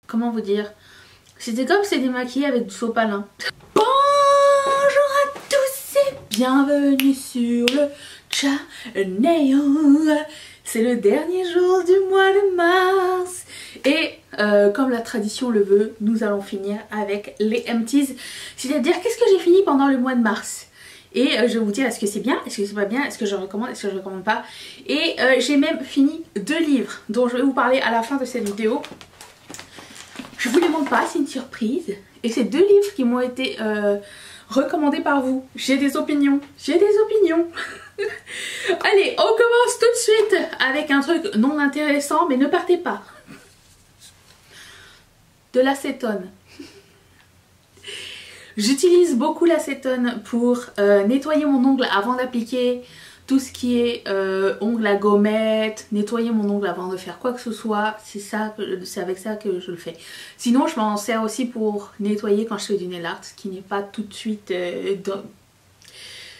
comment vous dire, c'était comme si c'était démaquillé avec du sopalin. Bonjour à tous et bienvenue sur le channel. C'est le dernier jour du mois de mars. Et comme la tradition le veut, nous allons finir avec les empties. C'est-à-dire qu'est-ce que j'ai fini pendant le mois de mars. Et je vais vous dire est-ce que c'est bien, est-ce que c'est pas bien, est-ce que je recommande, est-ce que je recommande pas. Et j'ai même fini 2 livres dont je vais vous parler à la fin de cette vidéo. Je vous les montre pas, c'est une surprise. Et c'est 2 livres qui m'ont été recommandés par vous. J'ai des opinions, j'ai des opinions. Allez, on commence tout de suite avec un truc non intéressant, mais ne partez pas. De l'acétone. J'utilise beaucoup l'acétone pour nettoyer mon ongle avant d'appliquer tout ce qui est ongle à gommette, nettoyer mon ongle avant de faire quoi que ce soit. C'est avec ça que je le fais. Sinon, je m'en sers aussi pour nettoyer quand je fais du nail art, ce qui n'est pas tout de suite...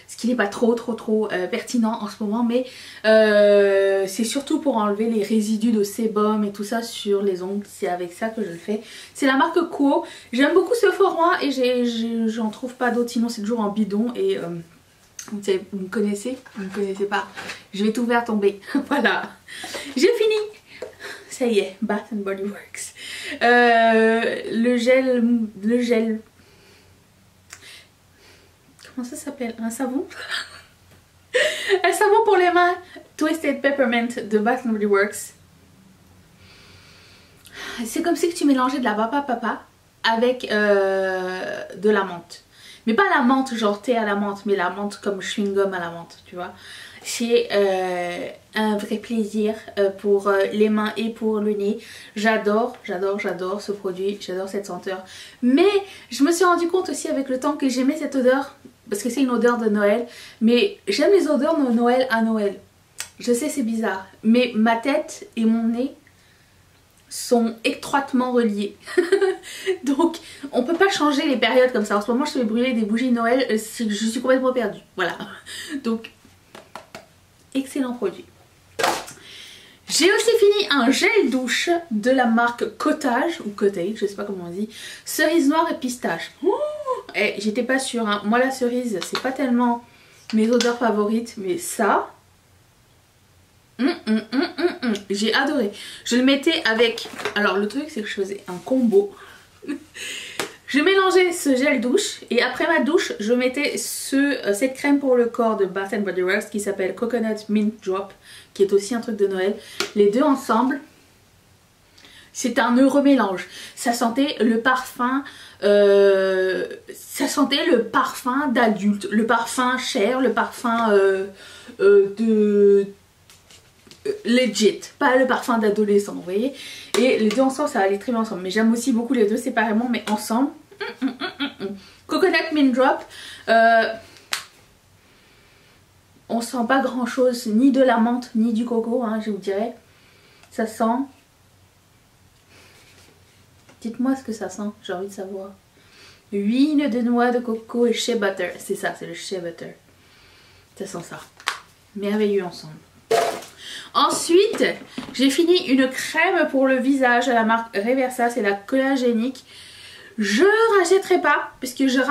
ce qui n'est pas trop pertinent en ce moment, mais c'est surtout pour enlever les résidus de sébum et tout ça sur les ongles. C'est avec ça que je le fais. C'est la marque Quo. J'aime beaucoup ce format et j'en trouve pas d'autres, sinon c'est toujours en bidon. Et vous me connaissez? Vous ne me connaissez pas. Je vais tout faire tomber. Voilà. J'ai fini. Ça y est, Bath and Body Works. Le gel... Comment ça s'appelle? Un savon? Un savon pour les mains Twisted Peppermint de Bath & Body Works. C'est comme si tu mélangeais de la papa avec de la menthe. Mais pas la menthe genre thé à la menthe, mais la menthe comme chewing-gum à la menthe, tu vois. C'est un vrai plaisir pour les mains et pour le nez. J'adore ce produit, j'adore cette senteur. Mais je me suis rendu compte aussi avec le temps que j'aimais cette odeur, parce que c'est une odeur de Noël. Mais j'aime les odeurs de Noël à Noël. Je sais, c'est bizarre, mais ma tête et mon nez sont étroitement reliés. Donc on peut pas changer les périodes comme ça. En ce moment je fais brûler des bougies de Noël, je suis complètement perdue. Voilà. Donc excellent produit. J'ai aussi fini un gel douche de la marque Cottage, ou Cottage, je sais pas comment on dit, cerise noire et pistache. Et j'étais pas sûre, hein. Moi la cerise c'est pas tellement mes odeurs favorites, mais ça... j'ai adoré. Je le mettais avec... Alors le truc c'est que je faisais un combo. Je mélangeais ce gel douche et après ma douche je mettais cette crème pour le corps de Bath & Body Works qui s'appelle Coconut Mint Drop, qui est aussi un truc de Noël. Les deux ensemble, c'est un heureux mélange. Ça sentait le parfum d'adulte, le parfum cher, le parfum de legit, pas le parfum d'adolescent, vous voyez. Et les deux ensemble ça allait très bien ensemble, mais j'aime aussi beaucoup les deux séparément, mais ensemble. Coconut Mint Drop, on sent pas grand chose, ni de la menthe ni du coco, hein, je vous dirais. Ça sent, dites-moi ce que ça sent, j'ai envie de savoir. Huile de noix de coco et shea butter, c'est ça, c'est le shea butter. Ça sent ça, merveilleux ensemble. Ensuite, j'ai fini une crème pour le visage à la marque Reversa, c'est la collagénique. Je rachèterai pas, puisque j'ai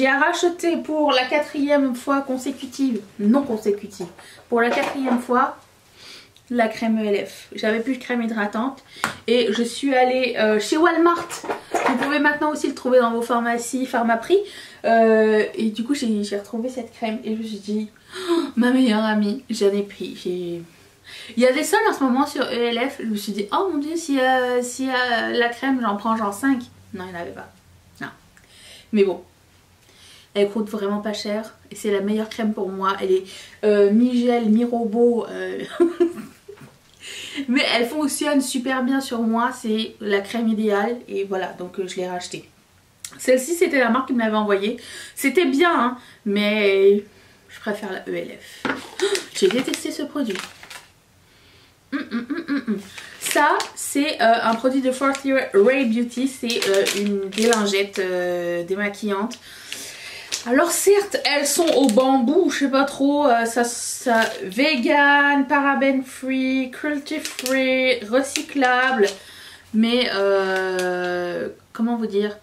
racheté pour la 4e fois consécutive, non consécutive, pour la 4e fois, la crème ELF. J'avais plus de crème hydratante et je suis allée chez Walmart. Vous pouvez maintenant aussi le trouver dans vos pharmacies, Pharmaprix. Et du coup, j'ai retrouvé cette crème et je me suis dit, oh, ma meilleure amie, j'en ai pris. Il y a des soldes en ce moment sur ELF. Je me suis dit, oh mon dieu, si la crème, j'en prends genre 5. Non, il n'y en avait pas. Non. Mais bon, elle coûte vraiment pas cher. Et c'est la meilleure crème pour moi. Elle est mi-gel, mi-robot. Mais elle fonctionne super bien sur moi. C'est la crème idéale. Et voilà, donc je l'ai rachetée. Celle-ci, c'était la marque qui me l'avait envoyée. C'était bien, hein, mais je préfère la ELF. J'ai détesté ce produit. Ça c'est un produit de Fourth Year Ray Beauty, c'est une délingette démaquillante. Alors certes elles sont au bambou, je sais pas trop, ça vegan, paraben free, cruelty free, recyclable, mais comment vous dire,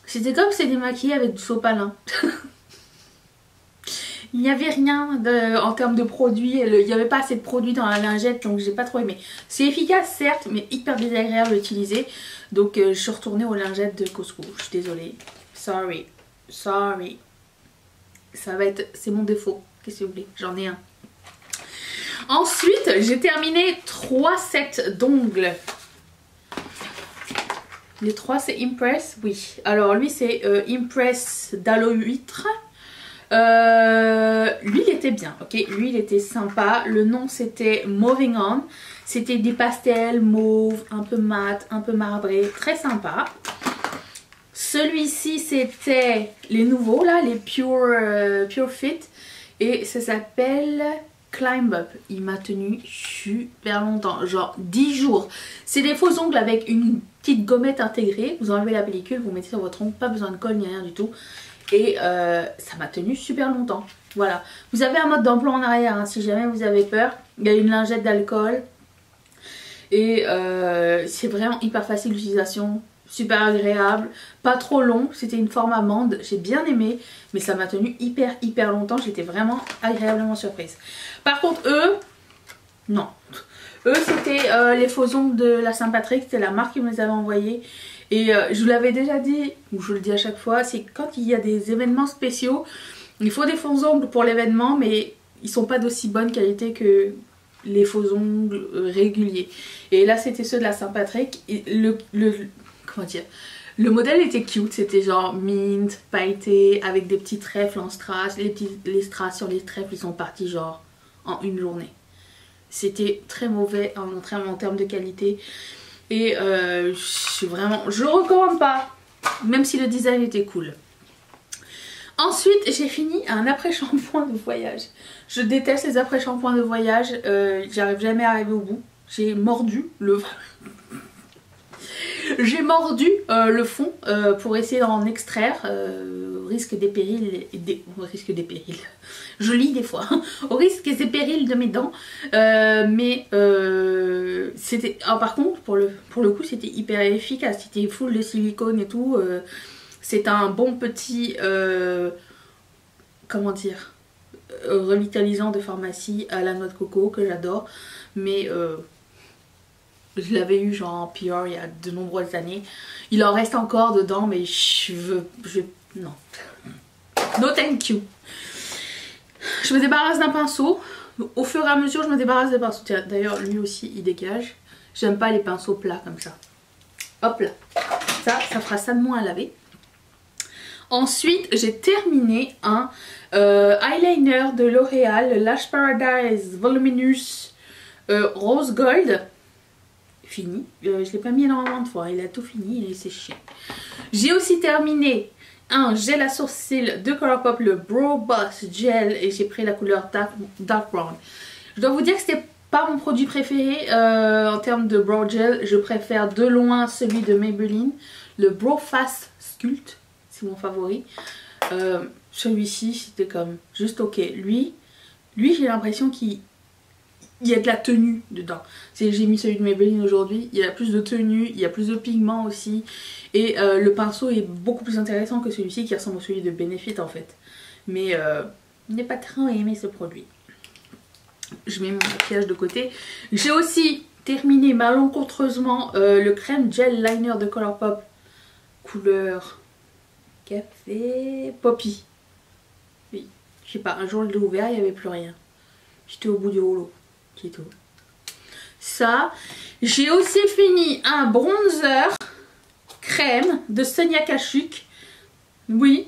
c'était comme si c'était démaquillé avec du sopalin. Il n'y avait rien en termes de produits, il n'y avait pas assez de produits dans la lingette, donc j'ai pas trop aimé. C'est efficace certes, mais hyper désagréable à utiliser. Donc je suis retournée aux lingettes de Costco. Je suis désolée. Sorry. Sorry. Ça va être... c'est mon défaut. Qu'est-ce que vous voulez? J'en ai un. Ensuite, j'ai terminé 3 sets d'ongles. Les 3 c'est Impress, oui. Alors lui c'est Impress d'aloe huître. Lui il était bien, ok, lui il était sympa. Le nom c'était Moving On. C'était des pastels mauve, un peu mat, un peu marbré, très sympa. Celui-ci c'était les nouveaux là, les Pure Fit. Et ça s'appelle Climb Up. Il m'a tenu super longtemps, genre 10 jours. C'est des faux ongles avec une petite gommette intégrée. Vous enlevez la pellicule, vous mettez sur votre ongle, pas besoin de colle ni rien du tout. Et ça m'a tenu super longtemps. Voilà. Vous avez un mode d'emploi en arrière hein, si jamais vous avez peur. Il y a une lingette d'alcool. Et c'est vraiment hyper facile d'utilisation. Super agréable. Pas trop long. C'était une forme amande. J'ai bien aimé. Mais ça m'a tenu hyper longtemps. J'étais vraiment agréablement surprise. Par contre eux, non. Eux c'était les faux ongles de la Saint-Patrick. C'était la marque qui me les avait envoyés. Et je vous l'avais déjà dit, ou je le dis à chaque fois, c'est quand il y a des événements spéciaux, il faut des faux ongles pour l'événement, mais ils sont pas d'aussi bonne qualité que les faux ongles réguliers. Et là c'était ceux de la Saint-Patrick. Comment dire, le modèle était cute, c'était genre mint, pailleté, avec des petits trèfles en strass. Les strass sur les trèfles ils sont partis genre en une journée. C'était très mauvais en termes de qualité. Et je recommande pas, même si le design était cool. Ensuite j'ai fini un après-shampoing de voyage. Je déteste les après-shampoings de voyage, j'arrive jamais à arriver au bout. J'ai mordu le fond pour essayer d'en extraire, risque des périls, risque des périls. Je lis des fois, au risque des périls de mes dents, mais c'était, par contre pour le coup c'était hyper efficace, c'était full de silicone et tout, c'est un bon petit, comment dire, revitalisant de pharmacie à la noix de coco que j'adore, mais je l'avais eu genre en Pure il y a de nombreuses années. Il en reste encore dedans mais non. No thank you. Je me débarrasse d'un pinceau. Au fur et à mesure je me débarrasse des pinceaux. Tiens d'ailleurs lui aussi il dégage. J'aime pas les pinceaux plats comme ça. Hop là. Ça fera ça de moins à laver. Ensuite j'ai terminé un eyeliner de L'Oréal, le Lash Paradise Voluminous Rose Gold. Fini, je l'ai pas mis énormément de fois, il a tout fini, il est séché. J'ai aussi terminé un gel à sourcils de Colourpop, le Brow Boss Gel, et j'ai pris la couleur dark brown. Je dois vous dire que c'était pas mon produit préféré en termes de brow gel. Je préfère de loin celui de Maybelline, le Brow Fast Sculpt, c'est mon favori. Celui-ci c'était comme juste ok. Lui j'ai l'impression qu'il y a de la tenue dedans. J'ai mis celui de Maybelline aujourd'hui, il y a plus de tenue, il y a plus de pigments aussi. Et le pinceau est beaucoup plus intéressant que celui-ci qui ressemble à celui de Benefit en fait. Mais je n'ai pas trop aimé ce produit. Je mets mon maquillage de côté. J'ai aussi terminé malencontreusement le crème gel liner de Colourpop. Couleur café poppy. Oui, je sais pas, un jour je l'ai ouvert, il n'y avait plus rien. J'étais au bout du rouleau. C'est tout. Ça, j'ai aussi fini un bronzer crème de Sonia Kashuk. Oui,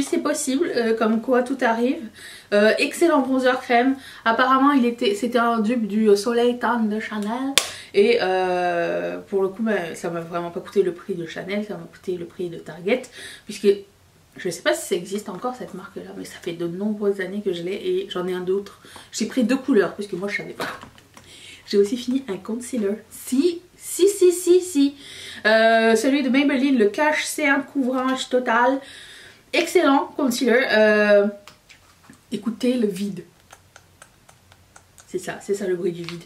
c'est possible, comme quoi tout arrive. Excellent bronzer crème. Apparemment c'était un dupe du Soleil Tan de Chanel. Et pour le coup ça m'a vraiment pas coûté le prix de Chanel, ça m'a coûté le prix de Target. Puisque je sais pas si ça existe encore cette marque là, mais ça fait de nombreuses années que je l'ai et j'en ai un d'autre. J'ai pris 2 couleurs puisque moi je savais pas. J'ai aussi fini un concealer. Si. Celui de Maybelline, le Cache C1 couvrage total. Excellent concealer. Écoutez le vide. C'est ça le bruit du vide.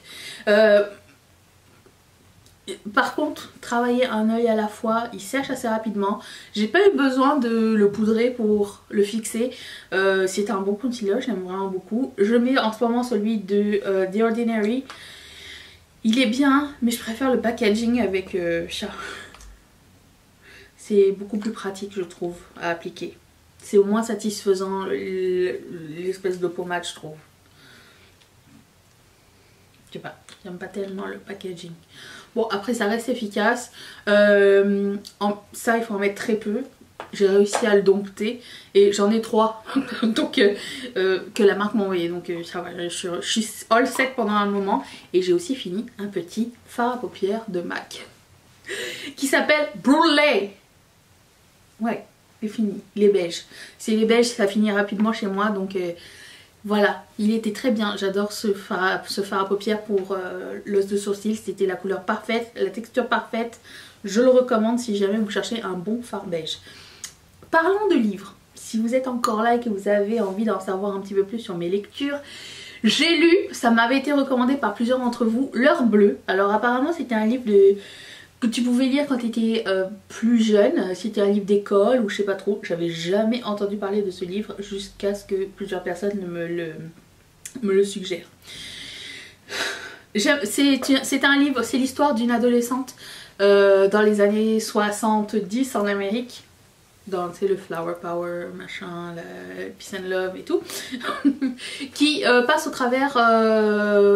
Par contre, travailler un œil à la fois, il sèche assez rapidement. J'ai pas eu besoin de le poudrer pour le fixer. C'est un bon concealer, j'aime vraiment beaucoup. Je mets en ce moment celui de The Ordinary. Il est bien, mais je préfère le packaging avec chat. C'est beaucoup plus pratique, je trouve, à appliquer. C'est au moins satisfaisant l'espèce de pommade, je trouve. Je sais pas, j'aime pas tellement le packaging. Bon, après ça reste efficace. Ça, il faut en mettre très peu. J'ai réussi à le dompter et j'en ai 3 donc que la marque m'a envoyé. Donc ça va, je suis all set pendant un moment. Et j'ai aussi fini un petit fard à paupières de MAC qui s'appelle Brulee. Ouais, c'est fini, il est beige. C'est les beiges, ça finit rapidement chez moi, donc voilà, il était très bien. J'adore ce fard à paupières pour l'os de sourcil. C'était la couleur parfaite, la texture parfaite. Je le recommande si jamais vous cherchez un bon fard beige. Parlons de livres. Si vous êtes encore là et que vous avez envie d'en savoir un petit peu plus sur mes lectures, j'ai lu, ça m'avait été recommandé par plusieurs d'entre vous, L'heure bleue. Alors apparemment c'était un livre que tu pouvais lire quand tu étais plus jeune. C'était un livre d'école ou je sais pas trop. J'avais jamais entendu parler de ce livre jusqu'à ce que plusieurs personnes me le suggèrent. C'est un livre, c'est l'histoire d'une adolescente dans les années 70 en Amérique. Dans le flower power, machin, la peace and love et tout, qui passe au travers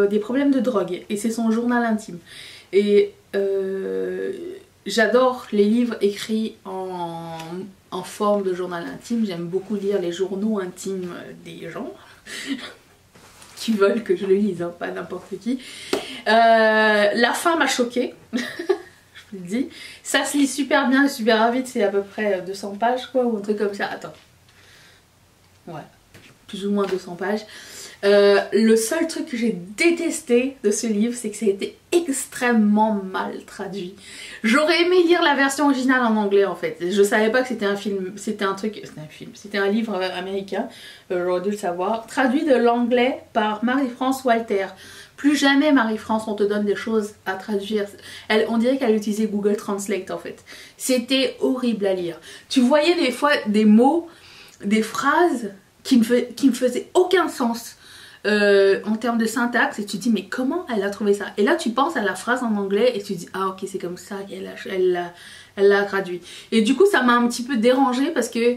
des problèmes de drogue. Et c'est son journal intime. Et j'adore les livres écrits en forme de journal intime. J'aime beaucoup lire les journaux intimes des gens qui veulent que je le lise, hein, pas n'importe qui. La fin m'a choquée. Je vous le dis. Ça se lit super bien et super vite. C'est à peu près 200 pages quoi, ou un truc comme ça. Attends. Ouais, plus ou moins 200 pages. Le seul truc que j'ai détesté de ce livre, c'est que ça a été extrêmement mal traduit. J'aurais aimé lire la version originale en anglais en fait. Je savais pas que c'était un film, c'était un livre américain, j'aurais dû le savoir. Traduit de l'anglais par Marie-France Walter. Plus jamais Marie-France, on te donne des choses à traduire. On dirait qu'elle utilisait Google Translate en fait. C'était horrible à lire. Tu voyais des fois des mots, des phrases qui ne faisaient aucun sens. En termes de syntaxe, et tu te dis mais comment elle a trouvé ça, et là tu penses à la phrase en anglais et tu te dis ah ok c'est comme ça qu'elle l'a traduit, et du coup ça m'a un petit peu dérangée parce que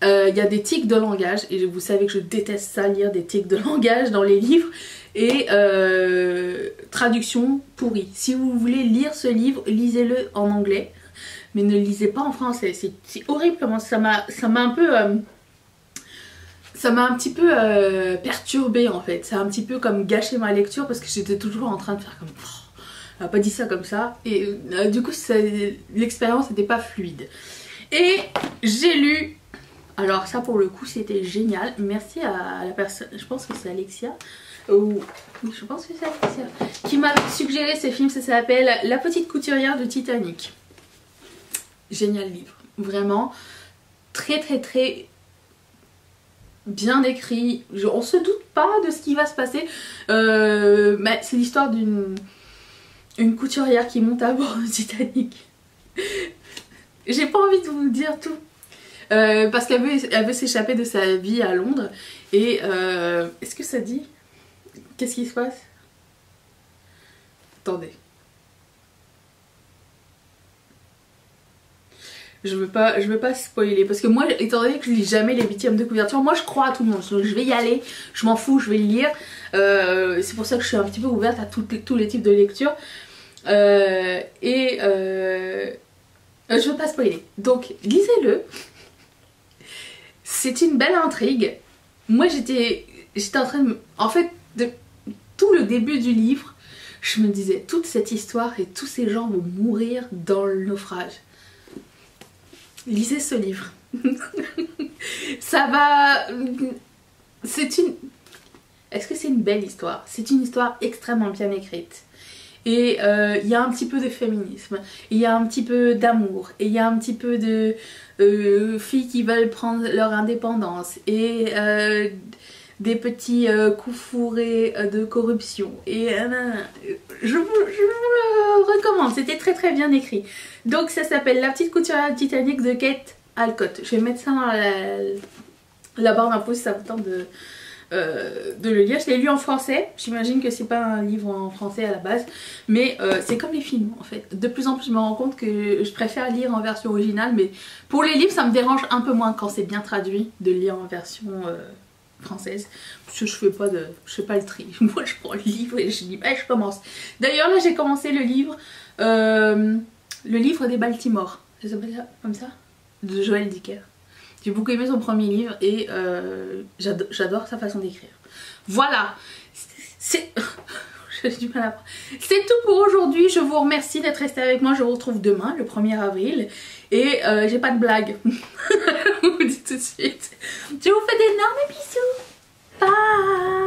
il y a des tics de langage et vous savez que je déteste ça, lire des tics de langage dans les livres, et traduction pourrie. Si vous voulez lire ce livre, lisez-le en anglais mais ne le lisez pas en français. C'est horrible comment ça m'a un peu ça m'a un petit peu perturbée en fait. Ça a un petit peu comme gâché ma lecture parce que j'étais toujours en train de faire comme oh, elle a pas dit ça comme ça. Et du coup l'expérience n'était pas fluide. Et j'ai lu, alors ça pour le coup c'était génial. Merci à la personne, je pense que c'est Alexia. Oui, je pense que c'est Alexia qui m'a suggéré ce film. Ça s'appelle La petite couturière de Titanic. Génial livre, vraiment très très très bien écrit. On se doute pas de ce qui va se passer, mais c'est l'histoire d'une couturière qui monte à bord du Titanic. J'ai pas envie de vous dire tout parce qu'elle veut s'échapper de sa vie à Londres. Et est-ce que ça dit qu'est-ce qui se passe? Attendez, je veux pas spoiler parce que moi, étant donné que je lis jamais les 8e de couverture, moi je crois à tout le monde, donc je vais y aller, je m'en fous, je vais le lire. C'est pour ça que je suis un petit peu ouverte à tous les types de lecture. Je veux pas spoiler, donc lisez-le. C'est une belle intrigue. Moi j'étais en train de... En fait, de tout le début du livre, je me disais toute cette histoire et tous ces gens vont mourir dans le naufrage. Lisez ce livre. Ça va... C'est une... Est-ce que c'est une belle histoire? C'est une histoire extrêmement bien écrite. Et il y a un petit peu de féminisme, il y a un petit peu d'amour, et il y a un petit peu de filles qui veulent prendre leur indépendance, et des petits coups fourrés de corruption. Et je vous le recommande, c'était très très bien écrit. Donc ça s'appelle La petite couturière Titanic de Kate Alcott. Je vais mettre ça dans la barre d'infos si ça vous tente de le lire. Je l'ai lu en français, j'imagine que c'est pas un livre en français à la base, mais c'est comme les films en fait. De plus en plus je me rends compte que je préfère lire en version originale, mais pour les livres ça me dérange un peu moins quand c'est bien traduit de lire en version française, parce que je fais pas le tri. Moi je prends le livre et je dis bah je commence. D'ailleurs là j'ai commencé le livre des Baltimore, ça s'appelle ça comme ça, de Joël Dicker. J'ai beaucoup aimé son premier livre et j'adore sa façon d'écrire. Voilà, c'est tout pour aujourd'hui. Je vous remercie d'être resté avec moi. Je vous retrouve demain, le 1er avril. Et j'ai pas de blague. Je vous dis tout de suite. Je vous fais d'énormes bisous. Bye.